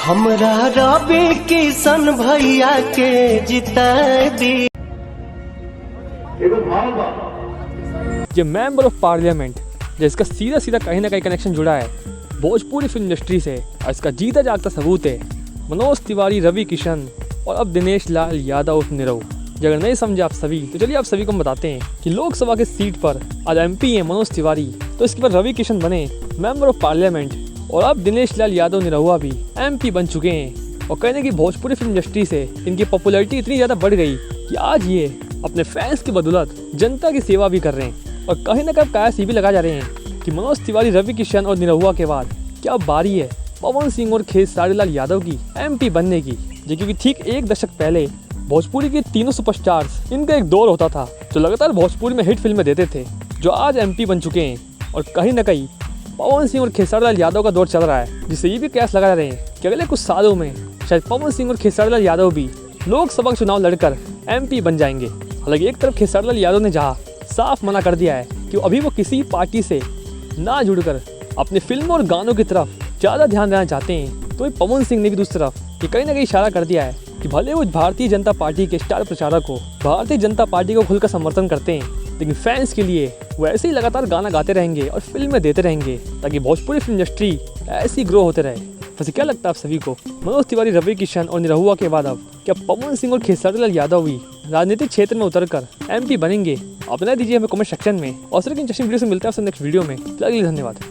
हमरा रवि किशन भैया के जिता दी। ये मेंबर ऑफ पार्लियामेंट जिसका सीधा सीधा कहीं ना कहीं कनेक्शन जुड़ा है भोजपुरी फिल्म इंडस्ट्री से और इसका जीता जागता सबूत है मनोज तिवारी, रवि किशन और अब दिनेश लाल यादव उर्फ निरहू। अगर नहीं समझे आप सभी तो चलिए आप सभी को हम बताते हैं कि लोकसभा के सीट पर आज एमपी है मनोज तिवारी, तो इसके बाद रवि किशन बने मेंबर ऑफ पार्लियामेंट और अब दिनेश लाल यादव निरहुआ भी एमपी बन चुके हैं। और कहने की भोजपुरी फिल्म इंडस्ट्री से इनकी पॉपुलैरिटी इतनी ज़्यादा बढ़ गई कि आज ये अपने फैंस की बदौलत जनता की सेवा भी कर रहे हैं। और कहीं ना कहीं कयास ये भी लगा जा रहे हैं कि मनोज तिवारी, रवि किशन और निरहुआ के बाद क्या बारी है पवन सिंह और खेसारी लाल यादव की एमपी बनने की। जी क्योंकि ठीक एक दशक पहले भोजपुरी के तीनों सुपरस्टार्स इनका एक दौर होता था जो लगातार भोजपुरी में हिट फिल्में देते थे, जो आज एमपी बन चुके हैं। और कहीं ना कहीं पवन सिंह और खेसारी लाल यादव का दौर चल रहा है, जिससे ये भी कयास लगा रहे हैं कि अगले कुछ सालों में शायद पवन सिंह और खेसारी लाल यादव भी लोकसभा का चुनाव लड़कर एमपी बन जाएंगे। हालांकि एक तरफ खेसारी लाल यादव ने जहाँ साफ मना कर दिया है कि अभी वो किसी पार्टी से ना जुड़कर अपने फिल्मों और गानों की तरफ ज़्यादा ध्यान देना चाहते हैं, तो पवन सिंह ने भी दूसरी तरफ ये कहीं ना कहीं इशारा कर दिया है कि भले वो भारतीय जनता पार्टी के स्टार प्रचारक को, भारतीय जनता पार्टी को खुलकर समर्थन करते हैं, लेकिन फैंस के लिए वो ऐसे ही लगातार गाना गाते रहेंगे और फिल्में देते रहेंगे ताकि भोजपुरी फिल्म इंडस्ट्री ऐसी ग्रो होते रहे। वैसे क्या लगता है आप सभी को, मनोज तिवारी, रवि किशन और निरहुआ के बाद अब क्या पवन सिंह और खेसारी लाल यादव भी राजनीतिक क्षेत्र में उतरकर एमपी बनेंगे? अपना दीजिए हमें कमेंट सेक्शन में। और सिर्फ इंटरेस्टिंग वीडियो से मिलता है नेक्स्ट वीडियो में। फिलहाल धन्यवाद।